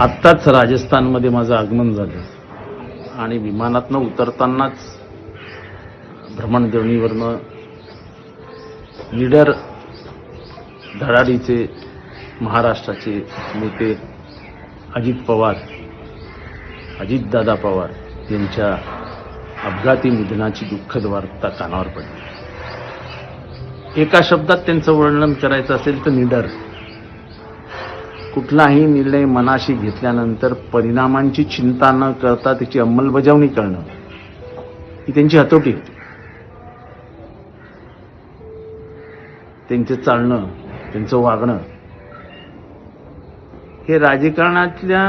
आत्ताच राजस्थानमध्ये माझं आगमन झालं आणि विमानातनं उतरतानाच भ्रमणध्वनीवरनं निडर धडाडीचे महाराष्ट्राचे नेते अजित पवार, अजितदादा पवार यांच्या अपघाती निधनाची दुःखद वार्ता कानावर पडली. एका शब्दात त्यांचं वर्णन करायचं असेल तर निडर. कुठलाही निर्णय मनाशी घेतल्यानंतर परिणामांची चिंता न करता त्याची अंमलबजावणी करणं ही त्यांची हतोटी होती. त्यांचं चालणं, त्यांचं वागणं हे राजकारणातल्या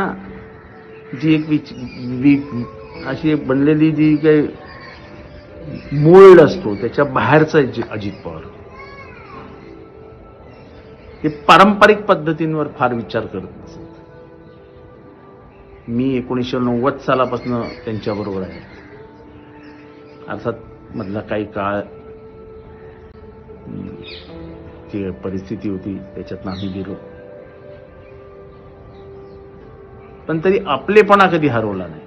जी एक अशी बनलेली जी काही मूळ असतो त्याच्या बाहेरचा अजित पवार हे पारंपरिक पद्धतींवर फार विचार करत नसत. मी 1990 सालापासून त्यांच्याबरोबर आहे. अर्थात मधला काही काळ जी परिस्थिती होती त्याच्यातनं आम्ही गेलो, पण तरी आपलेपणा कधी हरवला नाही.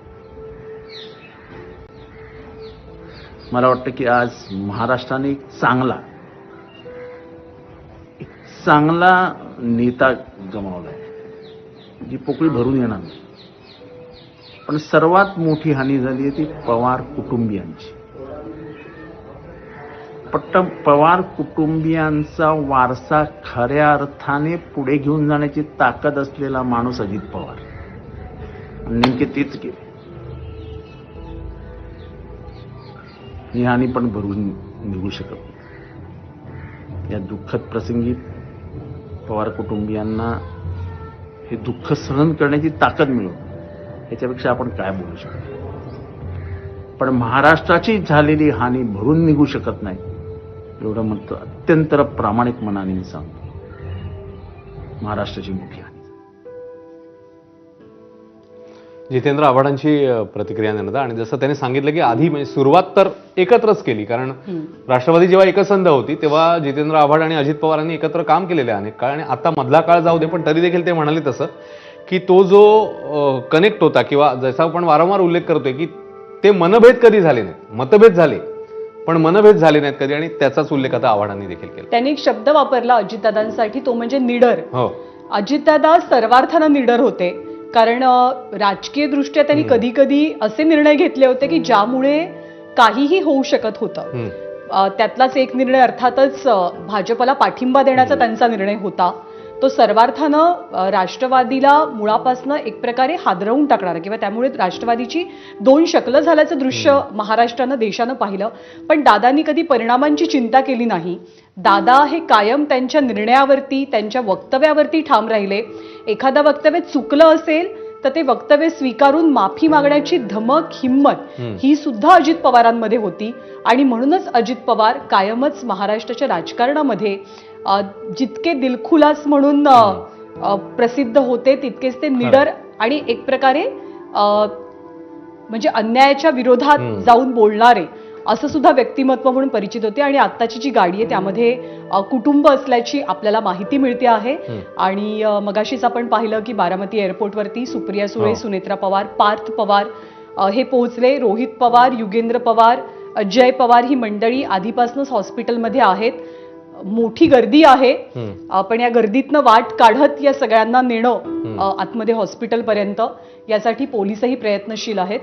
मला वाटतं की आज महाराष्ट्राने एक चांगला नेता गमावलाय, जी पोकळी भरून येणार नाही. पण सर्वात मोठी हानी झाली आहे ती पवार कुटुंबियांची. पवार कुटुंबियांचा वारसा खऱ्या अर्थाने पुढे घेऊन जाण्याची ताकद असलेला माणूस अजित पवार. नेमके तेच केले. ही हानी पण भरून निघू शकत नाही. या दुःखद प्रसंगी पवार कुटुंबियांना हे दुःख सहन करण्याची ताकद मिळवून याच्यापेक्षा आपण काय बोलू शकतो. पण महाराष्ट्राची झालेली हानी भरून निघू शकत नाही एवढं म्हणतो अत्यंत प्रामाणिक मनाने मी सांगतो. महाराष्ट्राची मोठी हानी. जितेंद्र आव्हाडांची प्रतिक्रिया देण्यात आणि जसं त्यांनी सांगितलं की आधी म्हणजे सुरुवात तर एकत्रच केली, कारण राष्ट्रवादी जेव्हा एकसंध होती तेव्हा जितेंद्र आव्हाड आणि अजित पवारांनी एकत्र काम केलेलं आहे अनेक काळ. आणि आता मधला काळ जाऊ दे, पण तरी देखील ते म्हणाले तसं की तो जो कनेक्ट होता किंवा जसा आपण वारंवार उल्लेख करतोय की ते मनभेद कधी झाले नाहीत, मतभेद झाले पण मनभेद झाले नाहीत कधी. आणि त्याचाच उल्लेख आता आव्हाडांनी देखील केला. त्यांनी एक शब्द वापरला अजितदादांसाठी, तो म्हणजे निडर. हो, अजितदादा सर्वार्थानं निडर होते, कारण राजकीय दृष्ट्या त्यांनी कधी कधी असे निर्णय घेतले होते की ज्यामुळे काहीही होऊ शकत होतं. त्यातलाच एक निर्णय अर्थातच भाजपला पाठिंबा देण्याचा त्यांचा निर्णय होता. तो सर्वार्थानं राष्ट्रवादीला मुळापासनं एक प्रकारे हादरवून टाकणारा किंवा त्यामुळे राष्ट्रवादीची दोन शकलं झाल्याचं दृश्य महाराष्ट्रानं देशानं पाहिलं. पण दादांनी कधी परिणामांची चिंता केली नाही. दादा हे कायम त्यांच्या निर्णयावरती, त्यांच्या वक्तव्यावरती ठाम राहिले. एखादा वक्तव्य चुकलं असेल तर ते वक्तव्य स्वीकारून माफी मागण्याची धमक, हिंमत ही सुद्धा अजित पवारांमध्ये होती. आणि म्हणूनच अजित पवार कायमच महाराष्ट्राच्या राजकारणामध्ये जितके दिलखुलास म्हणून प्रसिद्ध होते तितकेच ते निडर आणि एक प्रकारे म्हणजे अन्यायाच्या विरोधात जाऊन बोलणारे असं सुद्धा व्यक्तिमत्व म्हणून परिचित होते. आणि आत्ताची जी गाडी आहे त्यामध्ये कुटुंब असल्याची आपल्याला माहिती मिळते आहे. आणि मगाशीच आपण पाहिलं की बारामती एअरपोर्टवरती सुप्रिया सुळे, सुनेत्रा पवार, पार्थ पवार हे पोहोचले. रोहित पवार, युगेंद्र पवार, अजय पवार ही मंडळी आधीपासूनच हॉस्पिटलमध्ये आहेत. मोठी गर्दी आहे, पण या गर्दीतनं वाट काढत या सगळ्यांना नेणं आतमध्ये हॉस्पिटलपर्यंत यासाठी पोलीसही प्रयत्नशील आहेत.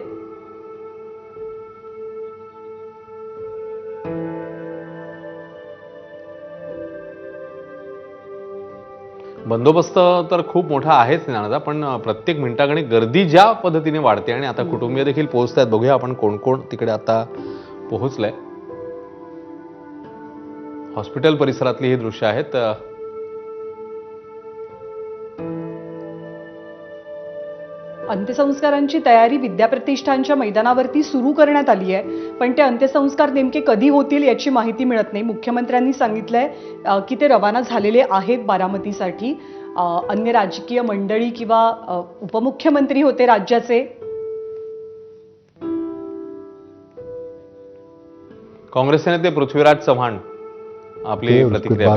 बंदोबस्त तर खूप मोठा आहेच नानादा, पण प्रत्येक मिनिटाकडे गर्दी ज्या पद्धतीने वाढते आणि आता कुटुंबीय देखील पोहोचत आहेत. बघूया आपण कोण कोण तिकडे आता पोहोचलंय. हॉस्पिटल परिसरातली ही दृश्य आहेत. अंत्यसंस्कारांची तयारी विद्याप्रतिष्ठानच्या मैदानावरती सुरू करण्यात आली आहे, पण ते अंत्यसंस्कार नेमके कधी होतील याची माहिती मिळत नाही. मुख्यमंत्र्यांनी सांगितलंय की ते रवाना झालेले आहेत बारामतीसाठी. अन्य राजकीय मंडळी किंवा उपमुख्यमंत्री होते राज्याचे. काँग्रेसचे नेते पृथ्वीराज चव्हाण आपली प्रतिक्रिया